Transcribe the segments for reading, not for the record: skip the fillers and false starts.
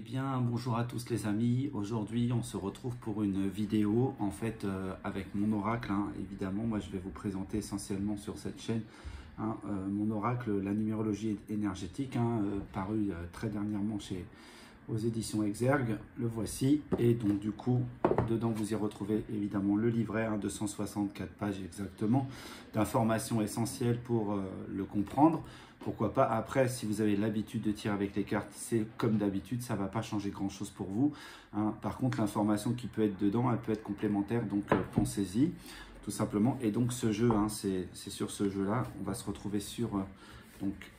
bien, bonjour à tous les amis. Aujourd'hui, on se retrouve pour une vidéo en fait avec mon oracle. Évidemment, moi je vais vous présenter essentiellement sur cette chaîne mon oracle, la numérologie énergétique, paru très dernièrement aux éditions Exergue. Le voici. Et donc du coup, dedans vous y retrouvez évidemment le livret, 264 pages exactement, d'informations essentielles pour le comprendre. Pourquoi pas. Après, si vous avez l'habitude de tirer avec les cartes, c'est comme d'habitude, ça ne va pas changer grand-chose pour vous. Par contre, l'information qui peut être dedans, elle peut être complémentaire, donc pensez-y, tout simplement. Et donc, ce jeu, c'est sur ce jeu-là, on va se retrouver sur... donc,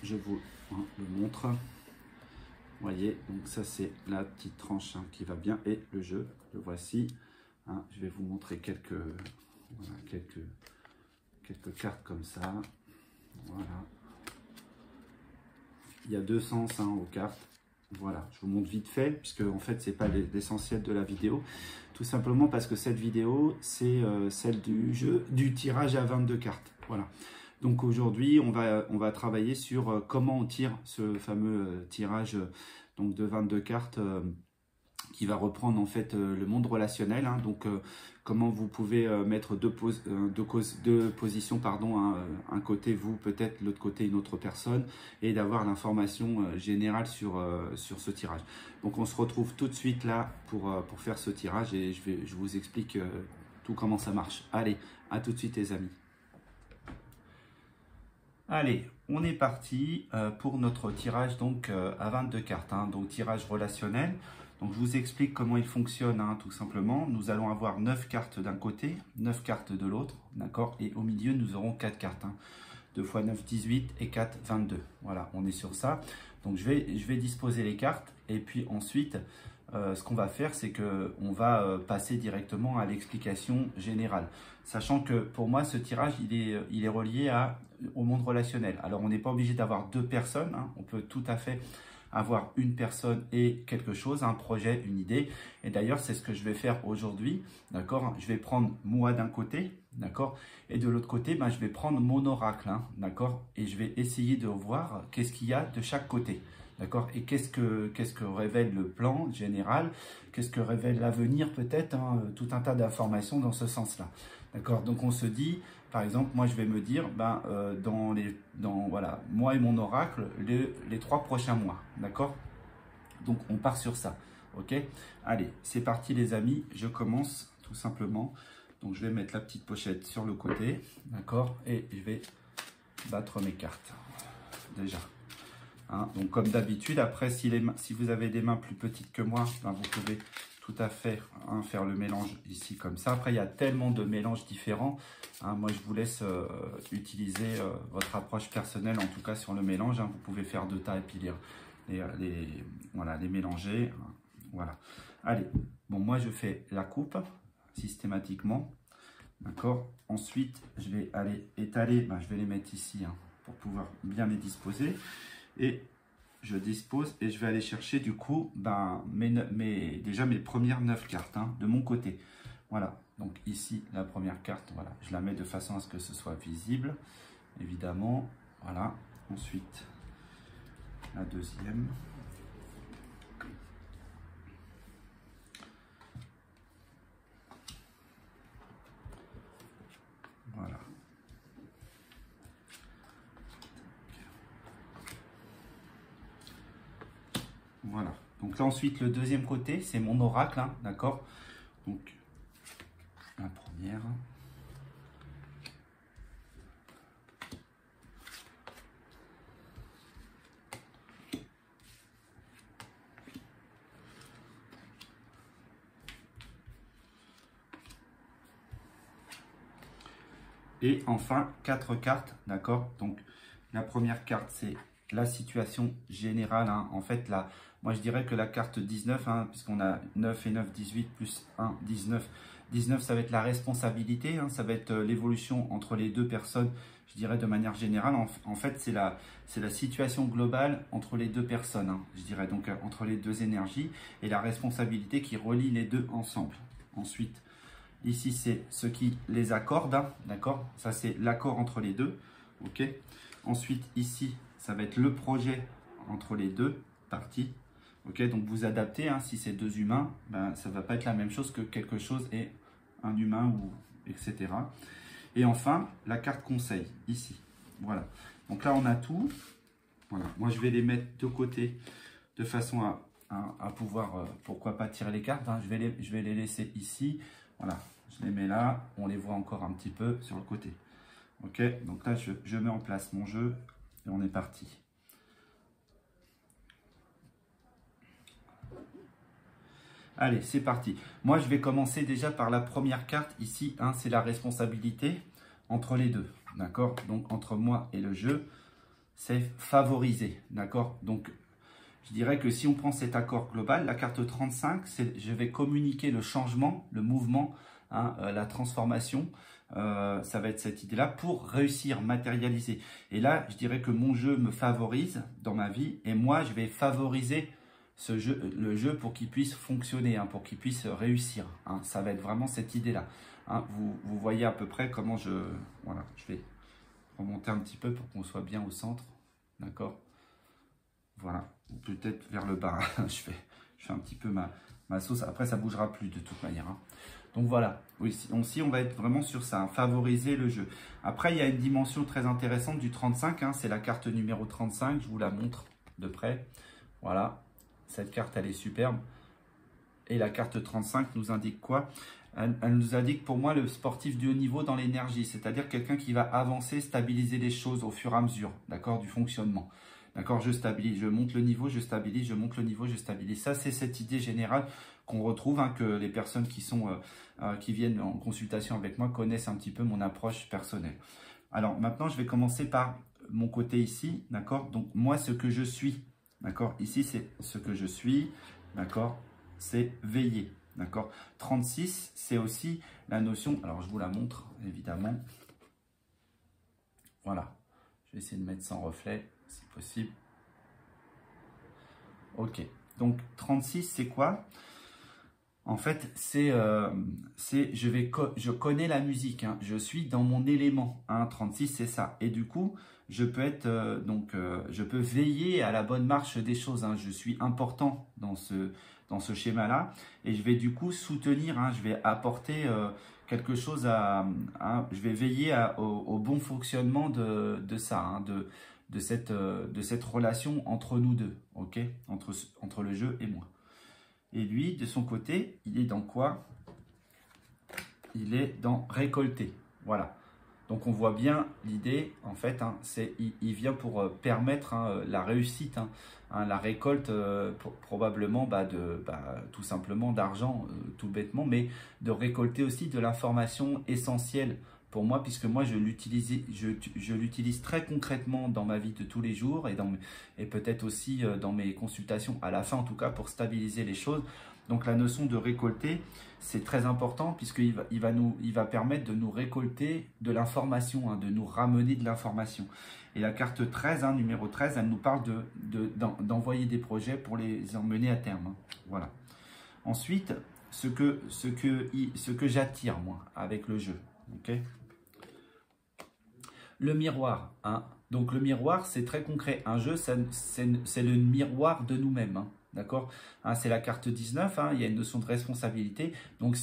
je vous le montre. Vous voyez, donc ça, c'est la petite tranche qui va bien. Et le jeu, le voici. Je vais vous montrer quelques cartes comme ça. Voilà. Il y a deux sens aux cartes. Voilà, je vous montre vite fait, puisque en fait, ce n'est pas l'essentiel de la vidéo. Tout simplement parce que cette vidéo, c'est celle du tirage à 22 cartes. Voilà. Donc aujourd'hui, on va travailler sur comment on tire ce fameux tirage donc de 22 cartes qui va reprendre en fait le monde relationnel. Donc comment vous pouvez mettre deux positions, un côté vous, peut-être l'autre côté une autre personne, et d'avoir l'information générale sur ce tirage. Donc on se retrouve tout de suite là pour faire ce tirage et je vous explique tout comment ça marche. Allez, à tout de suite les amis. Allez, on est parti pour notre tirage donc à 22 cartes, donc tirage relationnel. Donc je vous explique comment il fonctionne tout simplement. Nous allons avoir 9 cartes d'un côté, 9 cartes de l'autre, d'accord? Et au milieu, nous aurons 4 cartes. 2 x 9, 18 et 4, 22. Voilà, on est sur ça. Donc je vais disposer les cartes et puis ensuite, ce qu'on va faire, c'est qu'on va passer directement à l'explication générale. Sachant que pour moi, ce tirage, il est relié au monde relationnel. Alors on n'est pas obligé d'avoir deux personnes, on peut tout à fait avoir une personne et quelque chose, un projet, une idée. Et d'ailleurs, c'est ce que je vais faire aujourd'hui, d'accord? Je vais prendre moi d'un côté, d'accord? Et de l'autre côté, je vais prendre mon oracle, d'accord? Et je vais essayer de voir qu'est-ce qu'il y a de chaque côté, d'accord? Et qu'est-ce que révèle le plan général? Qu'est-ce que révèle l'avenir peut-être? Tout un tas d'informations dans ce sens-là, d'accord? Donc on se dit... Par exemple, moi, je vais me dire, voilà, moi et mon oracle, les 3 prochains mois, d'accord? Donc, on part sur ça, ok? Allez, c'est parti les amis, je commence tout simplement. Donc, je vais mettre la petite pochette sur le côté, d'accord? Et je vais battre mes cartes, déjà. Donc, comme d'habitude, après, si vous avez des mains plus petites que moi, vous pouvez... tout à fait faire le mélange ici comme ça. Après, il y a tellement de mélanges différents. Moi, je vous laisse utiliser votre approche personnelle, en tout cas sur le mélange. Vous pouvez faire deux tas et puis les mélanger. Voilà. Allez, bon, moi, je fais la coupe systématiquement. D'accord. Ensuite, je vais aller étaler. Je vais les mettre ici pour pouvoir bien les disposer. Et je dispose et je vais aller chercher du coup déjà mes premières 9 cartes de mon côté. Voilà, donc ici la première carte, voilà, je la mets de façon à ce que ce soit visible, évidemment. Voilà, ensuite la deuxième. Voilà. Voilà, donc là ensuite le deuxième côté c'est mon oracle, d'accord? Donc la première, et enfin 4 cartes, d'accord? Donc la première carte c'est la situation générale, en fait là, moi je dirais que la carte 19, puisqu'on a 9 et 9, 18 plus 1, 19. 19, ça va être la responsabilité, ça va être l'évolution entre les deux personnes, je dirais de manière générale. En fait, c'est la situation globale entre les deux personnes, je dirais, donc entre les deux énergies, et la responsabilité qui relie les deux ensemble. Ensuite, ici, c'est ce qui les accorde, d'accord? Ça, c'est l'accord entre les deux, ok? Ensuite, ici, ça va être le projet entre les deux parties, Ok, donc vous adaptez, hein, si c'est deux humains, ben, ça ne va pas être la même chose que quelque chose et un humain, ou etc. Et enfin, la carte conseil, ici. Voilà. Donc là, on a tout. Voilà. Moi, je vais les mettre de côté de façon à pouvoir, pourquoi pas tirer les cartes. Hein. Je vais les laisser ici. Voilà. Je les mets là. On les voit encore un petit peu sur le côté. Ok. Donc là, je mets en place mon jeu et on est parti. Allez, c'est parti. Moi, je vais commencer déjà par la première carte ici. Hein, c'est la responsabilité entre les deux. D'accord? Donc, entre moi et le jeu, c'est favoriser. D'accord? Donc, je dirais que si on prend cet accord global, la carte 35, je vais communiquer le changement, le mouvement, hein, la transformation. Ça va être cette idée-là pour réussir, matérialiser. Et là, je dirais que mon jeu me favorise dans ma vie et moi, je vais favoriser le jeu pour qu'il puisse fonctionner, hein, pour qu'il puisse réussir. Hein. Ça va être vraiment cette idée-là. Hein. Vous voyez à peu près comment voilà, je vais remonter un petit peu pour qu'on soit bien au centre. D'accord? Voilà. Ou peut-être vers le bas. je fais un petit peu ma sauce. Après, ça ne bougera plus de toute manière. Hein. Donc voilà. Oui, si on va être vraiment sur ça, hein, favoriser le jeu. Après, il y a une dimension très intéressante du 35. Hein, c'est la carte numéro 35. Je vous la montre de près. Voilà. Cette carte, elle est superbe. Et la carte 35 nous indique quoi? Elle nous indique pour moi le sportif du haut niveau dans l'énergie, c'est-à-dire quelqu'un qui va avancer, stabiliser les choses au fur et à mesure, d'accord, du fonctionnement. D'accord, je stabilise, je monte le niveau, je stabilise, je monte le niveau, je stabilise. Ça, c'est cette idée générale qu'on retrouve, hein, que les personnes qui viennent en consultation avec moi connaissent un petit peu mon approche personnelle. Alors maintenant, je vais commencer par mon côté ici, d'accord. Donc moi, ce que je suis, d'accord. Ici, c'est ce que je suis, d'accord. C'est veiller, d'accord. 36, c'est aussi la notion. Alors je vous la montre, évidemment. Voilà. Je vais essayer de mettre sans reflet, si possible. Ok. Donc 36, c'est quoi? En fait, je connais la musique, hein, je suis dans mon élément. Hein, 36, c'est ça. Et du coup, je peux être je peux veiller à la bonne marche des choses. Hein, je suis important dans ce schéma-là, et je vais du coup soutenir. Hein, je vais apporter quelque chose je vais veiller au bon fonctionnement de ça, hein, de cette relation entre nous deux, ok, entre le jeu et moi. Et lui, de son côté, il est dans quoi? Il est dans récolter. Voilà. Donc on voit bien l'idée, en fait, hein, il vient pour permettre, hein, la réussite, hein, la récolte, probablement tout simplement d'argent, tout bêtement, mais de récolter aussi de l'information essentielle pour moi, puisque moi je l'utilise très concrètement dans ma vie de tous les jours et peut-être aussi dans mes consultations, à la fin en tout cas, pour stabiliser les choses. Donc la notion de récolter, c'est très important puisqu'il va permettre de nous récolter de l'information, hein, de nous ramener de l'information. Et la carte 13, hein, numéro 13, elle nous parle d'envoyer des projets pour les emmener à terme. Hein. Voilà. Ensuite, ce que j'attire, moi, avec le jeu. Okay. Le miroir. Hein. Donc le miroir, c'est très concret. Un jeu, c'est le miroir de nous-mêmes. Hein. D'accord, hein, c'est la carte 19, hein, il y a une notion de responsabilité. Donc,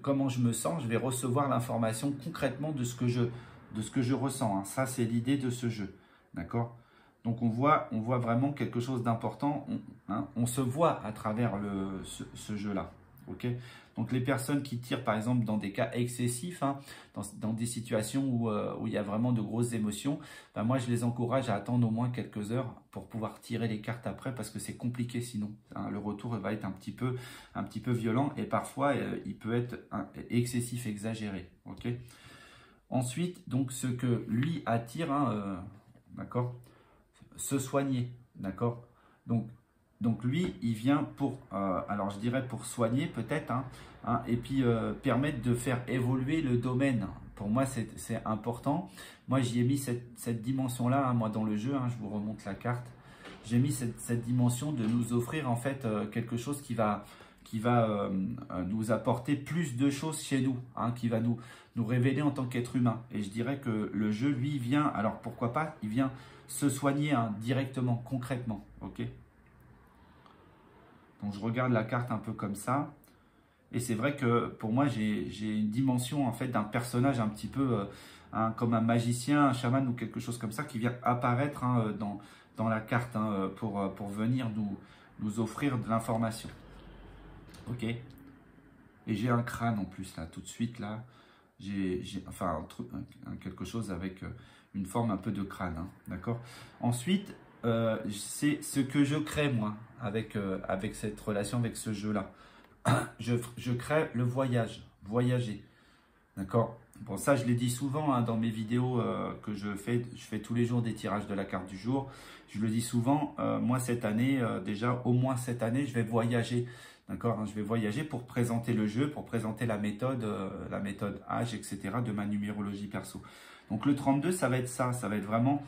comment je me sens, je vais recevoir l'information concrètement de ce que je ressens. Hein. Ça, c'est l'idée de ce jeu. D'accord. Donc, on voit vraiment quelque chose d'important. On se voit à travers ce jeu-là. Ok. Donc, les personnes qui tirent, par exemple, dans des cas excessifs, hein, dans des situations où il y a vraiment de grosses émotions, ben moi, je les encourage à attendre au moins quelques heures pour pouvoir tirer les cartes après, parce que c'est compliqué sinon. Hein, le retour va être un petit peu violent et parfois, il peut être excessif, exagéré. Ok. Ensuite, donc, ce que lui attire, hein, d'accord, se soigner, d'accord. Donc lui, il vient pour, alors je dirais pour soigner peut-être, hein, et puis permettre de faire évoluer le domaine. Pour moi, c'est important. Moi, j'y ai mis cette dimension-là, hein, moi, dans le jeu. Hein, je vous remonte la carte. J'ai mis cette dimension de nous offrir en fait quelque chose qui va nous apporter plus de choses chez nous, hein, qui va nous révéler en tant qu'être humain. Et je dirais que le jeu, lui, vient, alors pourquoi pas, il vient se soigner, hein, directement, concrètement. Ok. Donc, je regarde la carte un peu comme ça. Et c'est vrai que pour moi, j'ai une dimension en fait d'un personnage un petit peu comme un magicien, un chaman ou quelque chose comme ça qui vient apparaître dans la carte pour venir nous offrir de l'information. Ok. Et j'ai un crâne en plus là, tout de suite là. J'ai enfin quelque chose avec une forme un peu de crâne, hein, d'accord. Ensuite, c'est ce que je crée moi avec cette relation, avec ce jeu-là. Je crée le voyage, voyager, d'accord. Bon, ça je l'ai dit souvent dans mes vidéos que je fais tous les jours des tirages de la carte du jour. Je le dis souvent, moi cette année, déjà au moins cette année, je vais voyager. D'accord, hein, je vais voyager pour présenter le jeu, pour présenter la méthode âge, etc. de ma numérologie perso. Donc le 32, ça va être ça, ça va être vraiment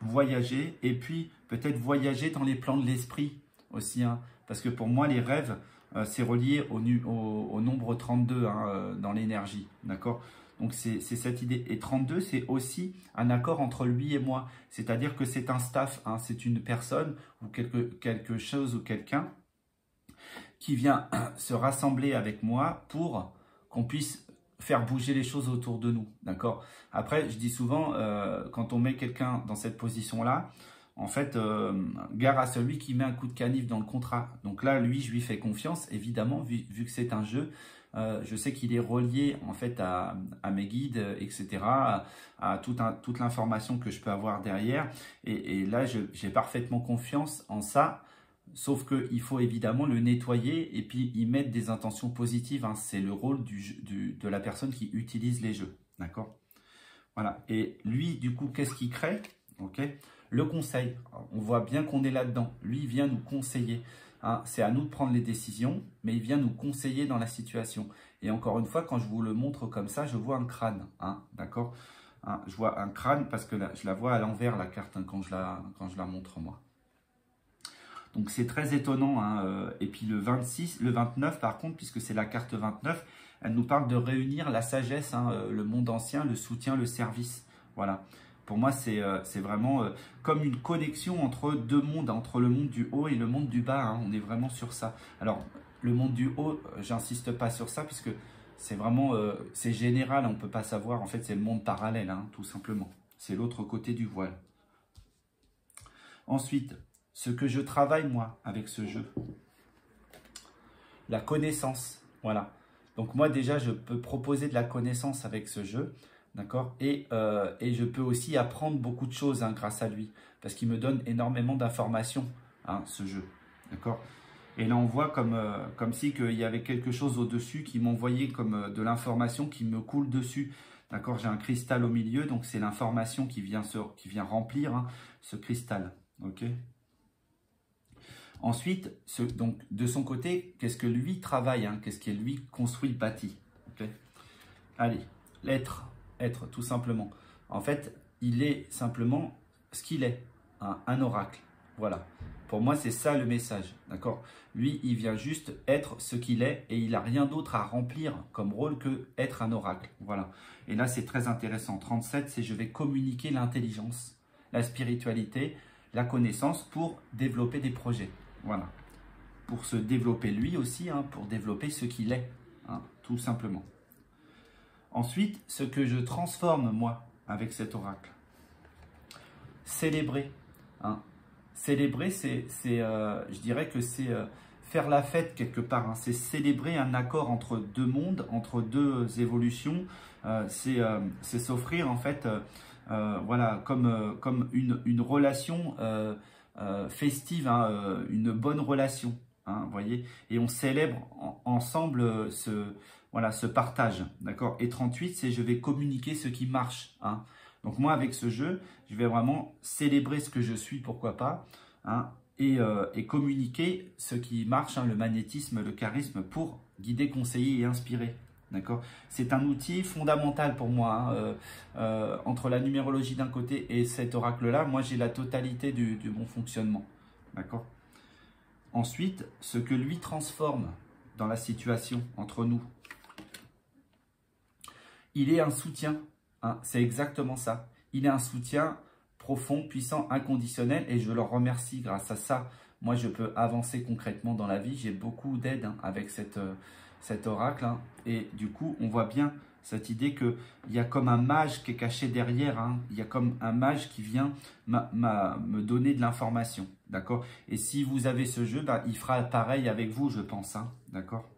voyager et puis peut-être voyager dans les plans de l'esprit aussi. Hein, parce que pour moi, les rêves, c'est relié au nombre 32 dans l'énergie. D'accord. Donc c'est cette idée. Et 32, c'est aussi un accord entre lui et moi. C'est-à-dire que c'est un staff, hein, c'est une personne ou quelque chose ou quelqu'un qui vient se rassembler avec moi pour qu'on puisse faire bouger les choses autour de nous, d'accord. Après, je dis souvent, quand on met quelqu'un dans cette position-là, en fait, gare à celui qui met un coup de canif dans le contrat. Donc là, lui, je lui fais confiance, évidemment, vu que c'est un jeu. Je sais qu'il est relié en fait à mes guides, etc., à toute l'information que je peux avoir derrière. Et là, j'ai parfaitement confiance en ça. Sauf qu'il faut évidemment le nettoyer et puis y mettre des intentions positives. Hein. C'est le rôle de la personne qui utilise les jeux. D'accord. Voilà. Et lui, du coup, qu'est-ce qu'il crée? Ok. Le conseil. On voit bien qu'on est là-dedans. Lui, il vient nous conseiller. Hein. C'est à nous de prendre les décisions, mais il vient nous conseiller dans la situation. Et encore une fois, quand je vous le montre comme ça, je vois un crâne. Hein. D'accord. Hein. Je vois un crâne parce que là, je la vois à l'envers, la carte, hein, quand je la montre moi. Donc c'est très étonnant. Hein. Et puis le 26, le 29 par contre, puisque c'est la carte 29, elle nous parle de réunir la sagesse, hein, le monde ancien, le soutien, le service. Voilà. Pour moi, c'est vraiment comme une connexion entre deux mondes, entre le monde du haut et le monde du bas. Hein. On est vraiment sur ça. Alors, le monde du haut, j'insiste pas sur ça, puisque c'est vraiment, c'est général, on ne peut pas savoir. En fait, c'est le monde parallèle, hein, tout simplement. C'est l'autre côté du voile. Ensuite, ce que je travaille, moi, avec ce jeu. La connaissance, voilà. Donc, moi, déjà, je peux proposer de la connaissance avec ce jeu, d'accord, et je peux aussi apprendre beaucoup de choses grâce à lui, parce qu'il me donne énormément d'informations, ce jeu, d'accord. Et là, on voit comme si qu'il y avait quelque chose au-dessus qui m'envoyait comme de l'information qui me coule dessus, d'accord. J'ai un cristal au milieu, donc c'est l'information qui vient remplir ce cristal, ok. Ensuite, donc, de son côté, qu'est-ce que lui travaille, qu'est-ce qu'il lui construit, bâtit. Okay. Allez, l'être, tout simplement. En fait, il est simplement ce qu'il est, un oracle. Voilà. Pour moi, c'est ça le message. D'accord. Lui, il vient juste être ce qu'il est et il n'a rien d'autre à remplir comme rôle que être un oracle. Voilà. Et là, c'est très intéressant. 37, c'est je vais communiquer l'intelligence, la spiritualité, la connaissance pour développer des projets. Voilà, pour se développer lui aussi, pour développer ce qu'il est, tout simplement. Ensuite, ce que je transforme, moi, avec cet oracle. Célébrer. Célébrer, je dirais que c'est faire la fête quelque part. C'est célébrer un accord entre deux mondes, entre deux évolutions. C'est s'offrir, en fait, voilà, comme une relation festive, une bonne relation, vous voyez, et on célèbre ensemble ce partage, d'accord. Et 38, c'est je vais communiquer ce qui marche, donc moi avec ce jeu, je vais vraiment célébrer ce que je suis, pourquoi pas, et communiquer ce qui marche, le magnétisme, le charisme, pour guider, conseiller et inspirer. D'accord. C'est un outil fondamental pour moi. Entre la numérologie d'un côté et cet oracle-là, moi j'ai la totalité de mon fonctionnement. D'accord. Ensuite, ce que lui transforme dans la situation entre nous. Il est un soutien. C'est exactement ça. Il est un soutien profond, puissant, inconditionnel. Et je le remercie grâce à ça. moi je peux avancer concrètement dans la vie. J'ai beaucoup d'aide avec cet oracle. Et du coup, on voit bien cette idée qu'il y a comme un mage qui est caché derrière. Il y a comme un mage qui vient me donner de l'information. D'accord? Et si vous avez ce jeu, il fera pareil avec vous, je pense. D'accord?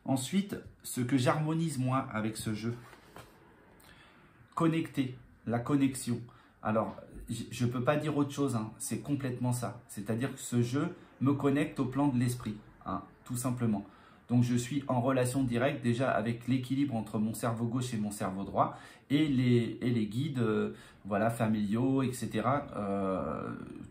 Ensuite, ce que j'harmonise moi avec ce jeu, connecter, la connexion. Alors, je ne peux pas dire autre chose, c'est complètement ça. C'est-à-dire que ce jeu me connecte au plan de l'esprit, tout simplement. Donc, je suis en relation directe déjà avec l'équilibre entre mon cerveau gauche et mon cerveau droit et les guides voilà, familiaux, etc.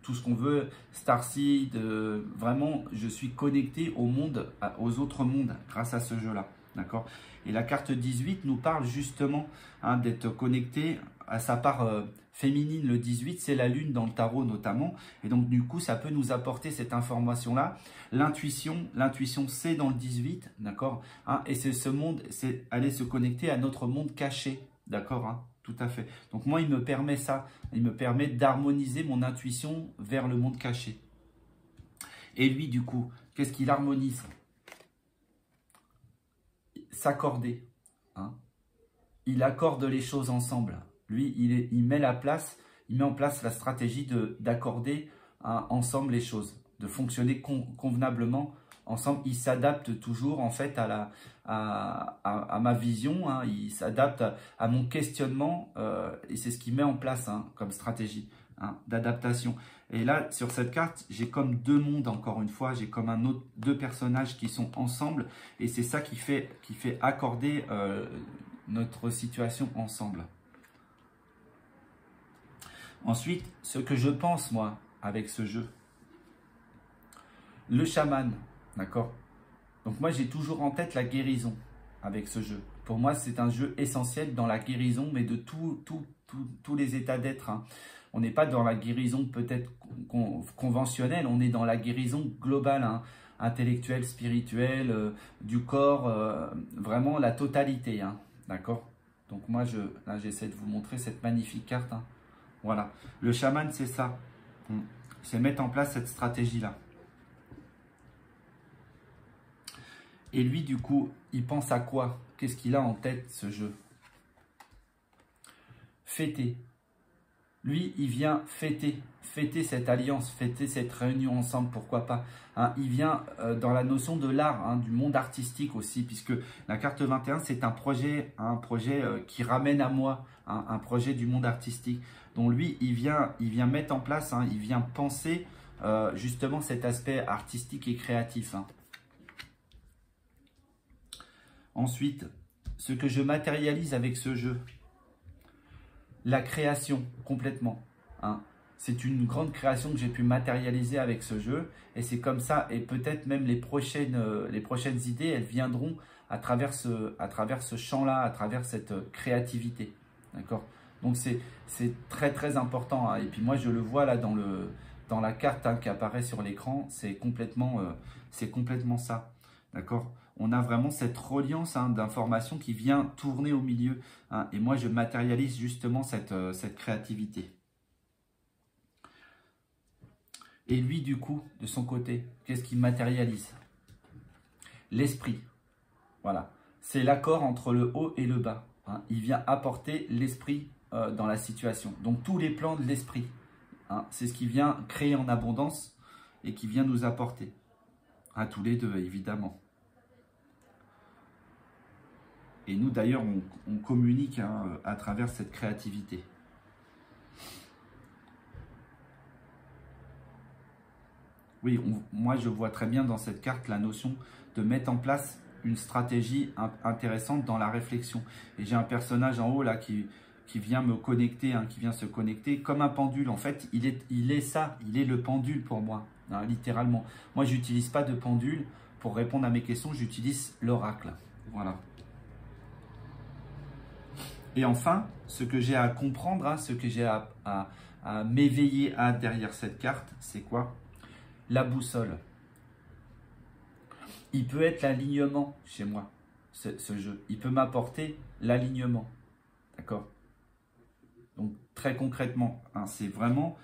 Tout ce qu'on veut, Starseed, vraiment, je suis connecté au monde, aux autres mondes grâce à ce jeu-là. D'accord? Et la carte 18 nous parle justement d'être connecté à sa part féminine. Le 18, c'est la lune dans le tarot notamment. Et donc, du coup, ça peut nous apporter cette information-là. L'intuition, c'est dans le 18, d'accord, et c'est ce monde, c'est aller se connecter à notre monde caché, d'accord, tout à fait. Donc, moi, il me permet ça. Il me permet d'harmoniser mon intuition vers le monde caché. Et lui, du coup, qu'est-ce qu'il harmonise? S'accorder. Il accorde les choses ensemble. Lui, il met en place la stratégie d'accorder ensemble les choses, de fonctionner convenablement ensemble. Il s'adapte toujours en fait à ma vision, il s'adapte à mon questionnement et c'est ce qu'il met en place comme stratégie d'adaptation. Et là, sur cette carte, j'ai comme deux mondes, encore une fois, j'ai comme deux personnages qui sont ensemble et c'est ça qui fait accorder notre situation ensemble. Ensuite, ce que je pense, moi, avec ce jeu, le chaman, d'accord? Donc moi, j'ai toujours en tête la guérison avec ce jeu. Pour moi, c'est un jeu essentiel dans la guérison, mais de tous les états d'être. On n'est pas dans la guérison peut-être conventionnelle, on est dans la guérison globale, intellectuelle, spirituelle, du corps, vraiment la totalité, d'accord? Donc moi, là, j'essaie de vous montrer cette magnifique carte. Voilà, le chaman, c'est ça. C'est mettre en place cette stratégie-là. Et lui, du coup, il pense à quoi? Qu'est-ce qu'il a en tête, ce jeu? Fêter. Lui, il vient fêter cette alliance, fêter cette réunion ensemble, pourquoi pas. Il vient dans la notion de l'art, du monde artistique aussi, puisque la carte 21, c'est un projet qui ramène à moi, un projet du monde artistique. Donc lui, il vient mettre en place, il vient penser justement cet aspect artistique et créatif. Ensuite, ce que je matérialise avec ce jeu, la création, complètement. C'est une grande création que j'ai pu matérialiser avec ce jeu. Et c'est comme ça, et peut-être même les prochaines idées, elles viendront à travers ce champ-là, à travers cette créativité. D'accord? Donc c'est très très important. Et puis moi, je le vois là dans la carte qui apparaît sur l'écran, c'est complètement ça. D'accord? On a vraiment cette reliance d'informations qui vient tourner au milieu. Et moi, je matérialise justement cette créativité. Et lui, du coup, de son côté, qu'est-ce qu'il matérialise? L'esprit. Voilà. C'est l'accord entre le haut et le bas. Il vient apporter l'esprit dans la situation. Donc, tous les plans de l'esprit. C'est ce qui vient créer en abondance et qui vient nous apporter. À tous les deux, évidemment. Et nous, d'ailleurs, on communique à travers cette créativité. Oui, moi, je vois très bien dans cette carte la notion de mettre en place une stratégie intéressante dans la réflexion. Et j'ai un personnage en haut là qui vient me connecter, qui vient se connecter comme un pendule. En fait, il est ça, il est le pendule pour moi, littéralement. Moi, je n'utilise pas de pendule pour répondre à mes questions, j'utilise l'oracle. Voilà. Et enfin, ce que j'ai à comprendre, ce que j'ai à m'éveiller à derrière cette carte, c'est quoi? La boussole. Il peut être l'alignement chez moi, ce jeu. Il peut m'apporter l'alignement. D'accord? Donc, très concrètement, c'est vraiment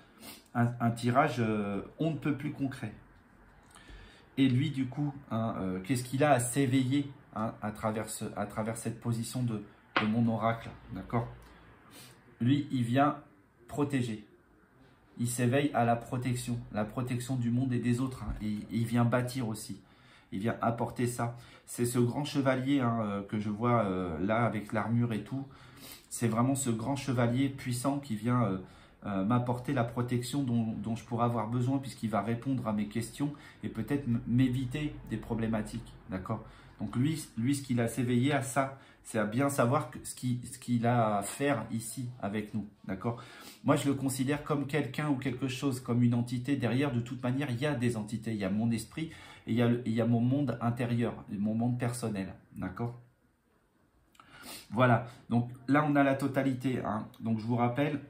un tirage on ne peut plus concret. Et lui, du coup, hein, qu'est-ce qu'il a à s'éveiller hein, à travers cette position de mon oracle, d'accord? Lui, il vient protéger. Il s'éveille à la protection du monde et des autres. Hein, et il vient bâtir aussi. Il vient apporter ça. C'est ce grand chevalier hein, que je vois là avec l'armure et tout. C'est vraiment ce grand chevalier puissant qui vient m'apporter la protection dont je pourrais avoir besoin puisqu'il va répondre à mes questions et peut-être m'éviter des problématiques. D'accord? Donc lui, ce qu'il a s'éveillé à ça, c'est à bien savoir ce qu'il a à faire ici avec nous. D'accord? Moi, je le considère comme quelqu'un ou quelque chose, comme une entité. Derrière, de toute manière, il y a des entités. Il y a mon esprit et il y a mon monde intérieur, mon monde personnel. D'accord? Voilà. Donc là, on a la totalité. Hein. Donc je vous rappelle,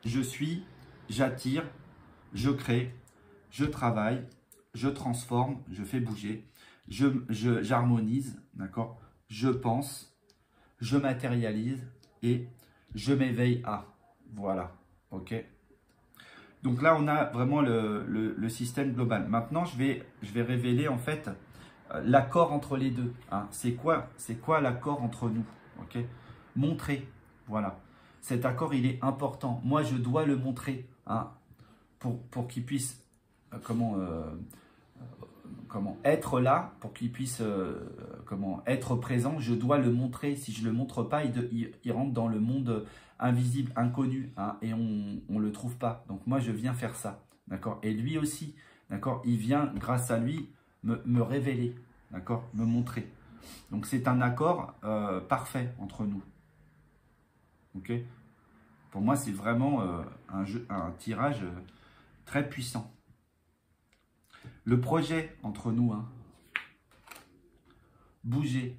je suis, j'attire, je crée, je travaille, je transforme, je fais bouger, j'harmonise, d'accord? Je pense, je matérialise et je m'éveille à. Voilà, ok? Donc là, on a vraiment le système global. Maintenant, je vais révéler en fait l'accord entre les deux. Hein. C'est quoi l'accord entre nous? Ok? Montrer, voilà. Cet accord, il est important. Moi, je dois le montrer hein, pour qu'il puisse comment être là, pour qu'il puisse être présent. Je dois le montrer. Si je ne le montre pas, il rentre dans le monde invisible, inconnu, hein, et on ne le trouve pas. Donc moi, je viens faire ça, d'accord? Et lui aussi, d'accord? Il vient, grâce à lui, me révéler, d'accord? Me montrer. Donc c'est un accord parfait entre nous. Ok? Pour moi, c'est vraiment un tirage très puissant. Le projet entre nous, hein. Bouger,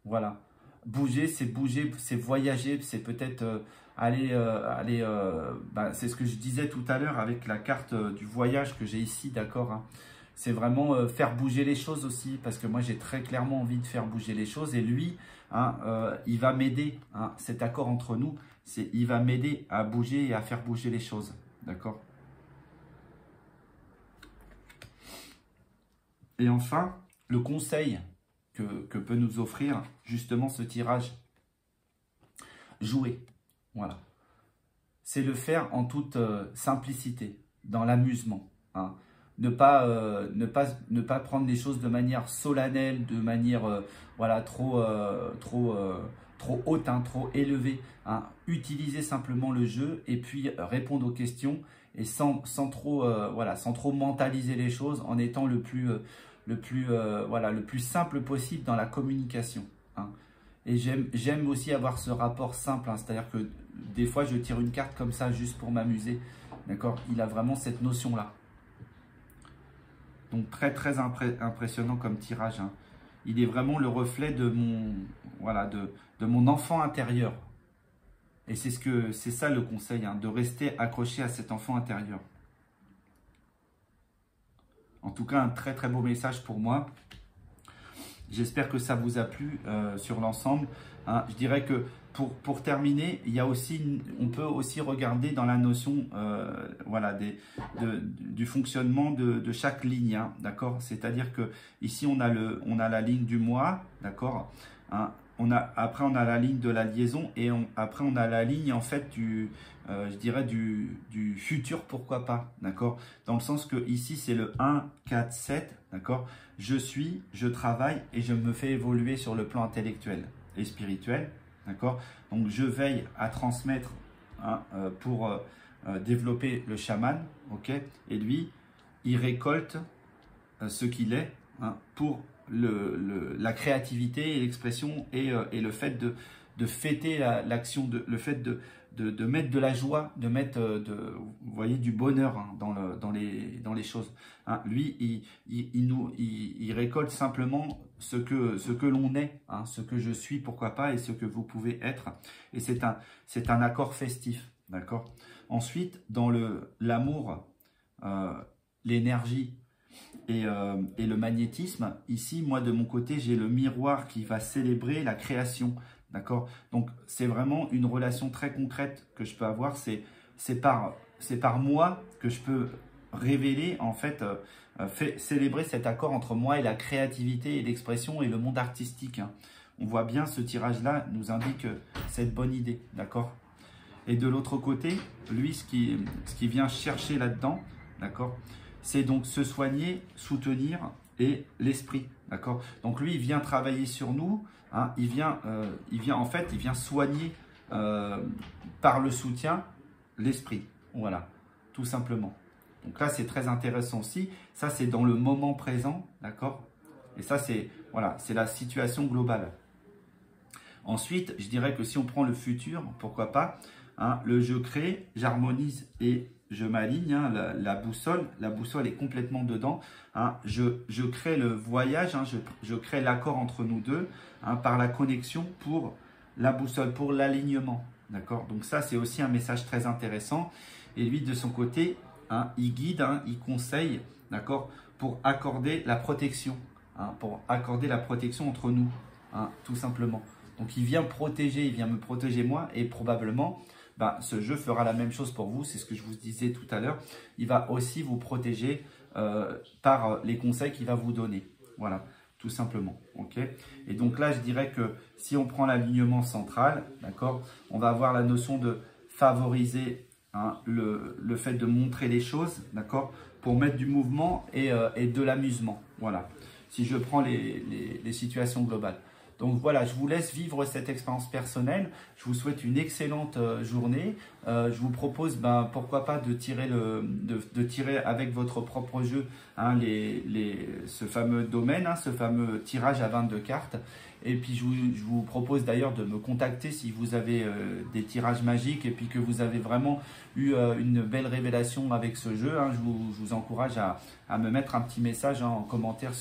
voilà. Bouger, c'est voyager, c'est peut-être c'est ce que je disais tout à l'heure avec la carte du voyage que j'ai ici, d'accord hein. C'est vraiment faire bouger les choses aussi, parce que moi j'ai très clairement envie de faire bouger les choses. Et lui, hein, il va m'aider, hein, cet accord entre nous, il va m'aider à bouger et à faire bouger les choses, d'accord? Et enfin, le conseil que peut nous offrir justement ce tirage, jouer, voilà. C'est le faire en toute simplicité, dans l'amusement, hein. Ne pas prendre les choses de manière solennelle, de manière voilà, trop haute, hein, trop élevée. Hein. Utiliser simplement le jeu et puis répondre aux questions et sans trop mentaliser les choses, en étant le plus simple possible dans la communication. Hein. Et j'aime aussi avoir ce rapport simple, hein, c'est-à-dire que des fois je tire une carte comme ça juste pour m'amuser. D'accord? Il a vraiment cette notion-là. Donc très très impressionnant comme tirage. Hein. Il est vraiment le reflet de mon enfant intérieur. Et c'est ça le conseil, hein, de rester accroché à cet enfant intérieur. En tout cas, un très très beau message pour moi. J'espère que ça vous a plu sur l'ensemble. Hein. Je dirais que pour terminer, on peut aussi regarder dans la notion du fonctionnement de chaque ligne. Hein, d'accord? C'est-à-dire que ici, on a la ligne du mois, d'accord? Hein, après, on a la ligne de la liaison et après, on a la ligne en fait je dirais du futur, pourquoi pas, d'accord? Dans le sens que ici, c'est le 1, 4, 7, d'accord? Je suis, je travaille et je me fais évoluer sur le plan intellectuel et spirituel, d'accord? Donc, je veille à transmettre hein, pour développer le chaman, ok? Et lui, il récolte ce qu'il est hein, pour la créativité et l'expression et le fait de fêter l'action, le fait de mettre de la joie, de mettre vous voyez, du bonheur hein, dans les choses. Hein. Lui, il récolte simplement ce que l'on est, hein, ce que je suis, pourquoi pas, et ce que vous pouvez être. Et c'est un accord festif, d'accord? Ensuite, dans l'amour, l'énergie, et le magnétisme, ici, moi, de mon côté, j'ai le miroir qui va célébrer la création, d'accord? Donc, c'est vraiment une relation très concrète que je peux avoir, c'est par c'est par moi que je peux révéler, en fait, célébrer cet accord entre moi et la créativité et l'expression et le monde artistique. Hein. On voit bien ce tirage-là nous indique cette bonne idée, d'accord? Et de l'autre côté, lui, ce qui vient chercher là-dedans, d'accord, c'est donc se soigner, soutenir et l'esprit, d'accord? Donc lui, il vient travailler sur nous, hein, il vient soigner par le soutien l'esprit, voilà, tout simplement. Donc là, c'est très intéressant aussi. Ça, c'est dans le moment présent, d'accord? Et ça, c'est voilà, c'est la situation globale. Ensuite, je dirais que si on prend le futur, pourquoi pas, hein, le je crée, j'harmonise et je m'aligne, hein, la boussole est complètement dedans. Hein, je crée le voyage, hein, je crée l'accord entre nous deux, hein, par la connexion pour la boussole, pour l'alignement. D'accord? Donc ça, c'est aussi un message très intéressant. Et lui, de son côté, hein, il guide, hein, il conseille, d'accord, pour accorder la protection, hein, pour accorder la protection entre nous, hein, tout simplement. Donc il vient protéger, il vient me protéger moi et probablement, bah, ce jeu fera la même chose pour vous. C'est ce que je vous disais tout à l'heure. Il va aussi vous protéger par les conseils qu'il va vous donner. Voilà, tout simplement. Okay, et donc là, je dirais que si on prend l'alignement central, d'accord, on va avoir la notion de favoriser, hein, le fait de montrer les choses, d'accord, pour mettre du mouvement et de l'amusement. Voilà, si je prends les situations globales. Donc voilà, je vous laisse vivre cette expérience personnelle. Je vous souhaite une excellente journée. Je vous propose, ben, pourquoi pas, de tirer avec votre propre jeu, hein, ce fameux domaine, hein, ce fameux tirage à 22 cartes. Et puis je vous propose d'ailleurs de me contacter si vous avez des tirages magiques et puis que vous avez vraiment eu une belle révélation avec ce jeu. Hein. Je vous encourage à me mettre un petit message, hein, en commentaire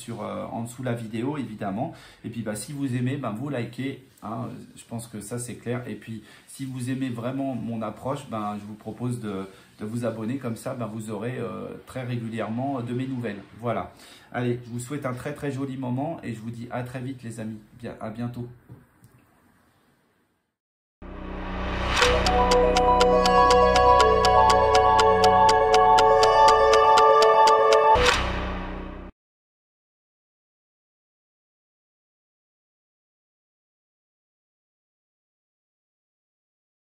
en dessous de la vidéo, évidemment. Et puis bah, si vous aimez, ben, vous likez. Hein, je pense que ça c'est clair. Et puis si vous aimez vraiment mon approche, ben, je vous propose de vous abonner. Comme ça, ben, vous aurez très régulièrement de mes nouvelles. Voilà. Allez, je vous souhaite un très très joli moment et je vous dis à très vite les amis. Bien, à bientôt.